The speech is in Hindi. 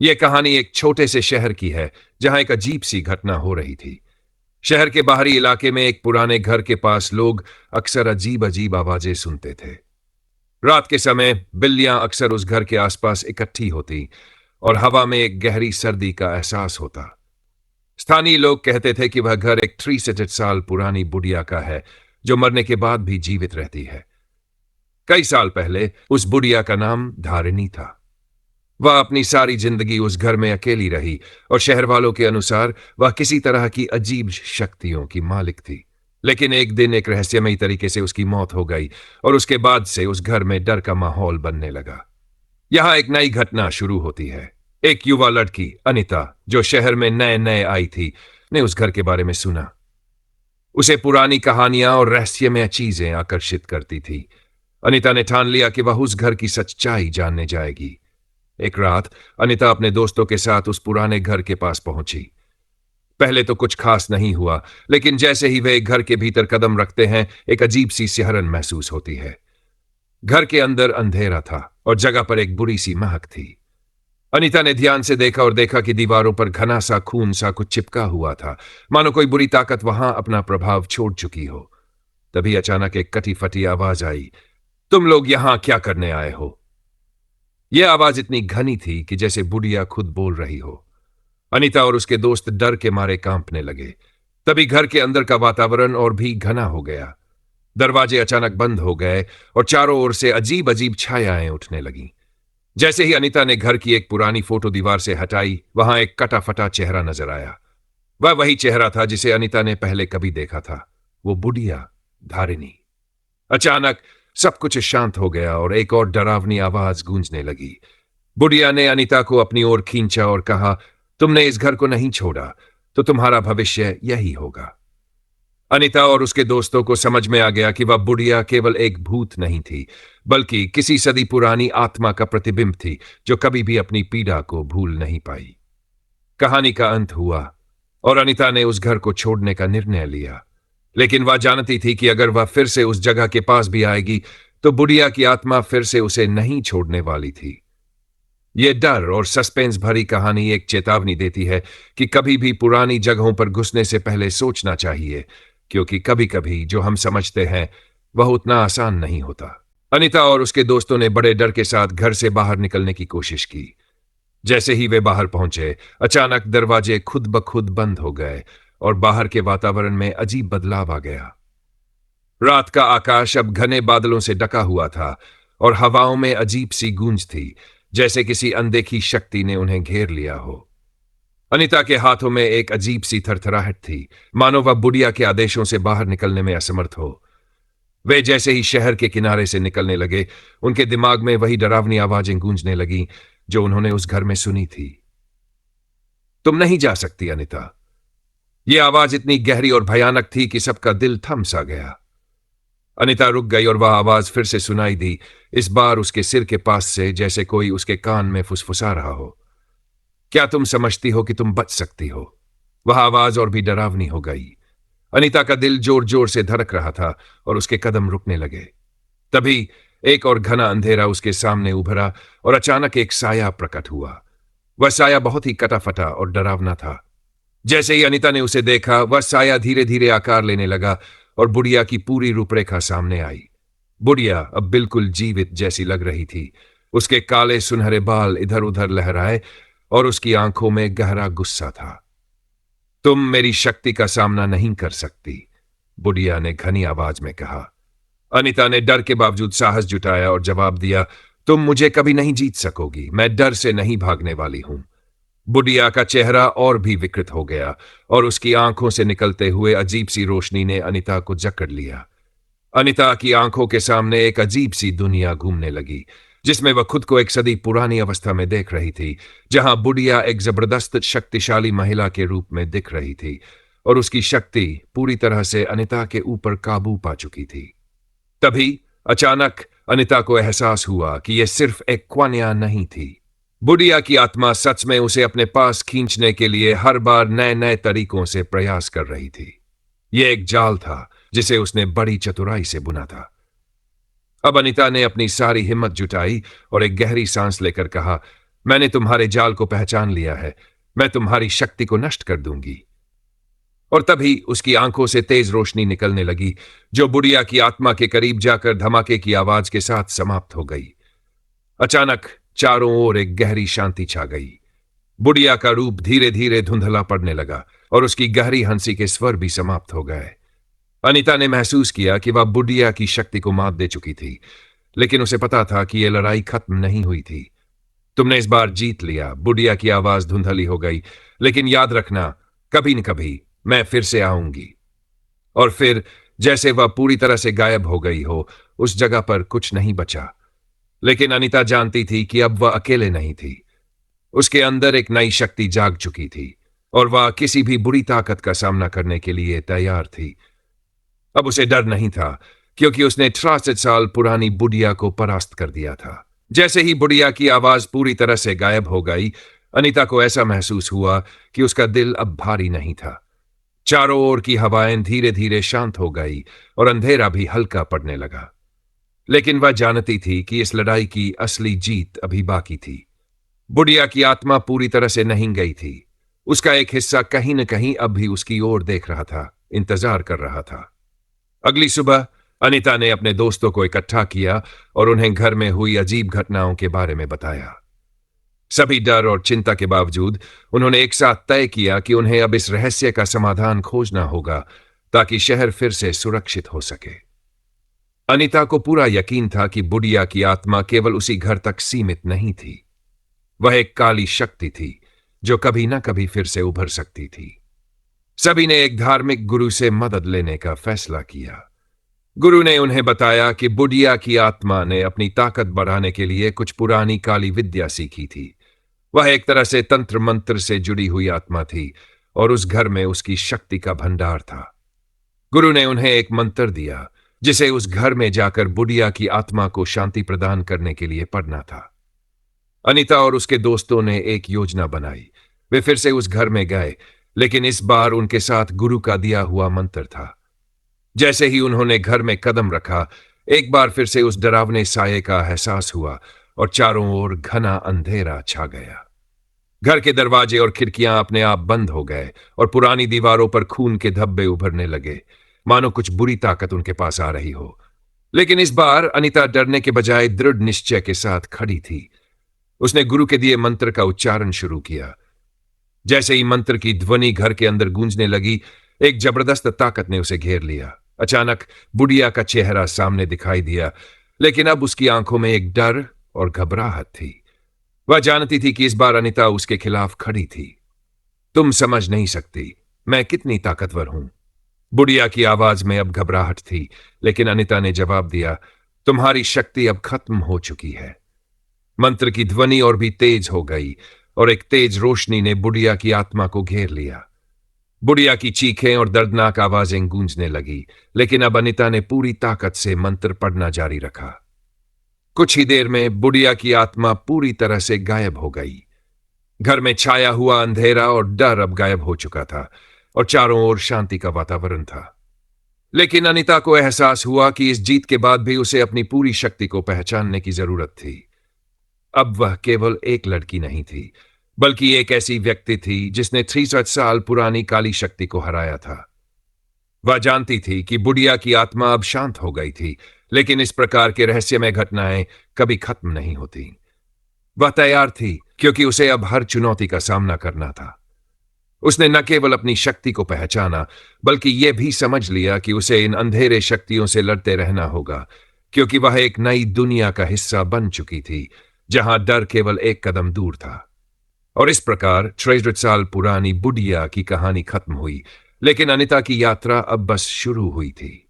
यह कहानी एक छोटे से शहर की है जहां एक अजीब सी घटना हो रही थी। शहर के बाहरी इलाके में एक पुराने घर के पास लोग अक्सर अजीब अजीब आवाजें सुनते थे। रात के समय बिल्लियां अक्सर उस घर के आसपास इकट्ठी होती और हवा में एक गहरी सर्दी का एहसास होता। स्थानीय लोग कहते थे कि वह घर एक 300 साल पुरानी बुढ़िया का है जो मरने के बाद भी जीवित रहती है। कई साल पहले उस बुढ़िया का नाम धारिणी था। वह अपनी सारी जिंदगी उस घर में अकेली रही और शहर वालों के अनुसार वह किसी तरह की अजीब शक्तियों की मालिक थी। लेकिन एक दिन एक रहस्यमयी तरीके से उसकी मौत हो गई और उसके बाद से उस घर में डर का माहौल बनने लगा। यहां एक नई घटना शुरू होती है। एक युवा लड़की अनिता, जो शहर में नए नए आई थी, ने उस घर के बारे में सुना। उसे पुरानी कहानियां और रहस्यमय चीजें आकर्षित करती थी। अनिता ने ठान लिया कि वह उस घर की सच्चाई जानने जाएगी। एक रात अनिता अपने दोस्तों के साथ उस पुराने घर के पास पहुंची। पहले तो कुछ खास नहीं हुआ, लेकिन जैसे ही वे एक घर के भीतर कदम रखते हैं, एक अजीब सी सिहरन महसूस होती है। घर के अंदर अंधेरा था और जगह पर एक बुरी सी महक थी। अनिता ने ध्यान से देखा और देखा कि दीवारों पर घना सा खून सा कुछ चिपका हुआ था, मानो कोई बुरी ताकत वहां अपना प्रभाव छोड़ चुकी हो। तभी अचानक एक कटी फटी आवाज आई, तुम लोग यहां क्या करने आए हो? यह आवाज इतनी घनी थी कि जैसे बुढ़िया खुद बोल रही हो। अनिता और उसके दोस्त डर के मारे कांपने लगे। तभी घर के अंदर का वातावरण और भी घना हो गया। दरवाजे अचानक बंद हो गए और चारों ओर से अजीब अजीब छायाएं उठने लगीं। जैसे ही अनिता ने घर की एक पुरानी फोटो दीवार से हटाई, वहां एक कटा फटा चेहरा नजर आया। वह वही चेहरा था जिसे अनिता ने पहले कभी देखा था, वो बुढ़िया धारिणी। अचानक सब कुछ शांत हो गया और एक और डरावनी आवाज गूंजने लगी। बुढ़िया ने अनिता को अपनी ओर खींचा और कहा, तुमने इस घर को नहीं छोड़ा तो तुम्हारा भविष्य यही होगा। अनिता और उसके दोस्तों को समझ में आ गया कि वह बुढ़िया केवल एक भूत नहीं थी, बल्कि किसी सदी पुरानी आत्मा का प्रतिबिंब थी जो कभी भी अपनी पीड़ा को भूल नहीं पाई। कहानी का अंत हुआ और अनिता ने उस घर को छोड़ने का निर्णय लिया। लेकिन वह जानती थी कि अगर वह फिर से उस जगह के पास भी आएगी तो बुढ़िया की आत्मा फिर से उसे नहीं छोड़ने वाली थी। यह डर और सस्पेंस भरी कहानी एक चेतावनी देती है कि कभी भी पुरानी जगहों पर घुसने से पहले सोचना चाहिए, क्योंकि कभी कभी जो हम समझते हैं वह उतना आसान नहीं होता। अनिता और उसके दोस्तों ने बड़े डर के साथ घर से बाहर निकलने की कोशिश की। जैसे ही वे बाहर पहुंचे, अचानक दरवाजे खुद ब खुद बंद हो गए और बाहर के वातावरण में अजीब बदलाव आ गया। रात का आकाश अब घने बादलों से ढका हुआ था और हवाओं में अजीब सी गूंज थी, जैसे किसी अनदेखी शक्ति ने उन्हें घेर लिया हो। अनिता के हाथों में एक अजीब सी थरथराहट थी, मानो वह बुढ़िया के आदेशों से बाहर निकलने में असमर्थ हो। वे जैसे ही शहर के किनारे से निकलने लगे, उनके दिमाग में वही डरावनी आवाजें गूंजने लगीं जो उन्होंने उस घर में सुनी थी। तुम नहीं जा सकती अनिता। यह आवाज इतनी गहरी और भयानक थी कि सबका दिल थम सा गया। अनिता रुक गई और वह आवाज फिर से सुनाई दी, इस बार उसके सिर के पास से, जैसे कोई उसके कान में फुसफुसा रहा हो। क्या तुम समझती हो कि तुम बच सकती हो? वह आवाज और भी डरावनी हो गई। अनिता का दिल जोर जोर से धड़क रहा था और उसके कदम रुकने लगे। तभी एक और घना अंधेरा उसके सामने उभरा और अचानक एक साया प्रकट हुआ। वह साया बहुत ही कटा-फटा और डरावना था। जैसे ही अनिता ने उसे देखा, वह साया धीरे धीरे आकार लेने लगा और बुढ़िया की पूरी रूपरेखा सामने आई। बुढ़िया अब बिल्कुल जीवित जैसी लग रही थी। उसके काले सुनहरे बाल इधर उधर लहराए और उसकी आंखों में गहरा गुस्सा था। तुम मेरी शक्ति का सामना नहीं कर सकती, बुढ़िया ने घनी आवाज में कहा। अनिता ने डर के बावजूद साहस जुटाया और जवाब दिया, तुम मुझे कभी नहीं जीत सकोगी, मैं डर से नहीं भागने वाली हूं। बुढ़िया का चेहरा और भी विकृत हो गया और उसकी आंखों से निकलते हुए अजीब सी रोशनी ने अनिता को जकड़ लिया। अनिता की आंखों के सामने एक अजीब सी दुनिया घूमने लगी, जिसमें वह खुद को एक सदी पुरानी अवस्था में देख रही थी, जहां बुढ़िया एक जबरदस्त शक्तिशाली महिला के रूप में दिख रही थी और उसकी शक्ति पूरी तरह से अनिता के ऊपर काबू पा चुकी थी। तभी अचानक अनिता को एहसास हुआ कि यह सिर्फ एक ख्वानिया नहीं थी। बुढ़िया की आत्मा सच में उसे अपने पास खींचने के लिए हर बार नए नए तरीकों से प्रयास कर रही थी। यह एक जाल था जिसे उसने बड़ी चतुराई से बुना था। अब अनिता ने अपनी सारी हिम्मत जुटाई और एक गहरी सांस लेकर कहा, मैंने तुम्हारे जाल को पहचान लिया है। मैं तुम्हारी शक्ति को नष्ट कर दूंगी। और तभी उसकी आंखों से तेज रोशनी निकलने लगी, जो बुढ़िया की आत्मा के करीब जाकर धमाके की आवाज के साथ समाप्त हो गई। अचानक चारों ओर एक गहरी शांति छा गई। बुढ़िया का रूप धीरे धीरे धुंधला पड़ने लगा और उसकी गहरी हंसी के स्वर भी समाप्त हो गए। अनीता ने महसूस किया कि वह बुढ़िया की शक्ति को मात दे चुकी थी, लेकिन उसे पता था कि यह लड़ाई खत्म नहीं हुई थी। तुमने इस बार जीत लिया। बुढ़िया की आवाज धुंधली हो गई। लेकिन याद रखना, कभी न कभी मैं फिर से आऊंगी। और फिर जैसे वह पूरी तरह से गायब हो गई हो, उस जगह पर कुछ नहीं बचा। लेकिन अनीता जानती थी कि अब वह अकेले नहीं थी। उसके अंदर एक नई शक्ति जाग चुकी थी और वह किसी भी बुरी ताकत का सामना करने के लिए तैयार थी। अब उसे डर नहीं था, क्योंकि उसने 63 साल पुरानी बुढ़िया को परास्त कर दिया था। जैसे ही बुढ़िया की आवाज पूरी तरह से गायब हो गई, अनीता को ऐसा महसूस हुआ कि उसका दिल अब भारी नहीं था। चारों ओर की हवाएं धीरे धीरे शांत हो गई और अंधेरा भी हल्का पड़ने लगा। लेकिन वह जानती थी कि इस लड़ाई की असली जीत अभी बाकी थी। बुढ़िया की आत्मा पूरी तरह से नहीं गई थी। उसका एक हिस्सा कहीं न कहीं अब भी उसकी ओर देख रहा था, इंतजार कर रहा था। अगली सुबह अनीता ने अपने दोस्तों को इकट्ठा किया और उन्हें घर में हुई अजीब घटनाओं के बारे में बताया। सभी डर और चिंता के बावजूद उन्होंने एक साथ तय किया कि उन्हें अब इस रहस्य का समाधान खोजना होगा, ताकि शहर फिर से सुरक्षित हो सके। अनीता को पूरा यकीन था कि बुढ़िया की आत्मा केवल उसी घर तक सीमित नहीं थी। वह एक काली शक्ति थी जो कभी ना कभी फिर से उभर सकती थी। सभी ने एक धार्मिक गुरु से मदद लेने का फैसला किया। गुरु ने उन्हें बताया कि बुढ़िया की आत्मा ने अपनी ताकत बढ़ाने के लिए कुछ पुरानी काली विद्या सीखी थी। वह एक तरह से तंत्र मंत्र से जुड़ी हुई आत्मा थी और उस घर में उसकी शक्ति का भंडार था। गुरु ने उन्हें एक मंत्र दिया, जिसे उस घर में जाकर बुढ़िया की आत्मा को शांति प्रदान करने के लिए पढ़ना था। अनीता और उसके दोस्तों ने एक योजना बनाई। वे फिर से उस घर में गए, लेकिन इस बार उनके साथ गुरु का दिया हुआ मंत्र था। जैसे ही उन्होंने घर में कदम रखा, एक बार फिर से उस डरावने साये का एहसास हुआ और चारों ओर घना अंधेरा छा गया। घर के दरवाजे और खिड़कियां अपने आप बंद हो गए और पुरानी दीवारों पर खून के धब्बे उभरने लगे, मानो कुछ बुरी ताकत उनके पास आ रही हो। लेकिन इस बार अनीता डरने के बजाय दृढ़ निश्चय के साथ खड़ी थी। उसने गुरु के दिए मंत्र का उच्चारण शुरू किया। जैसे ही मंत्र की ध्वनि घर के अंदर गूंजने लगी, एक जबरदस्त ताकत ने उसे घेर लिया। अचानक बुढ़िया का चेहरा सामने दिखाई दिया, लेकिन अब उसकी आंखों में एक डर और घबराहट थी। वह जानती थी कि इस बार अनीता उसके खिलाफ खड़ी थी। तुम समझ नहीं सकती मैं कितनी ताकतवर हूं। बुढ़िया की आवाज में अब घबराहट थी, लेकिन अनीता ने जवाब दिया, तुम्हारी शक्ति अब खत्म हो चुकी है। मंत्र की ध्वनि और भी तेज हो गई और एक तेज रोशनी ने बुढ़िया की आत्मा को घेर लिया। बुढ़िया की चीखें और दर्दनाक आवाजें गूंजने लगी, लेकिन अब अनीता ने पूरी ताकत से मंत्र पढ़ना जारी रखा। कुछ ही देर में बुढ़िया की आत्मा पूरी तरह से गायब हो गई। घर में छाया हुआ अंधेरा और डर अब गायब हो चुका था और चारों ओर शांति का वातावरण था। लेकिन अनीता को एहसास हुआ कि इस जीत के बाद भी उसे अपनी पूरी शक्ति को पहचानने की जरूरत थी। अब वह केवल एक लड़की नहीं थी, बल्कि एक ऐसी व्यक्ति थी जिसने 63 साल पुरानी काली शक्ति को हराया था। वह जानती थी कि बुढ़िया की आत्मा अब शांत हो गई थी, लेकिन इस प्रकार के रहस्यमय घटनाएं कभी खत्म नहीं होती। वह तैयार थी, क्योंकि उसे अब हर चुनौती का सामना करना था। उसने न केवल अपनी शक्ति को पहचाना, बल्कि यह भी समझ लिया कि उसे इन अंधेरे शक्तियों से लड़ते रहना होगा, क्योंकि वह एक नई दुनिया का हिस्सा बन चुकी थी, जहां डर केवल एक कदम दूर था। और इस प्रकार 63 साल पुरानी बुढ़िया की कहानी खत्म हुई, लेकिन अनीता की यात्रा अब बस शुरू हुई थी।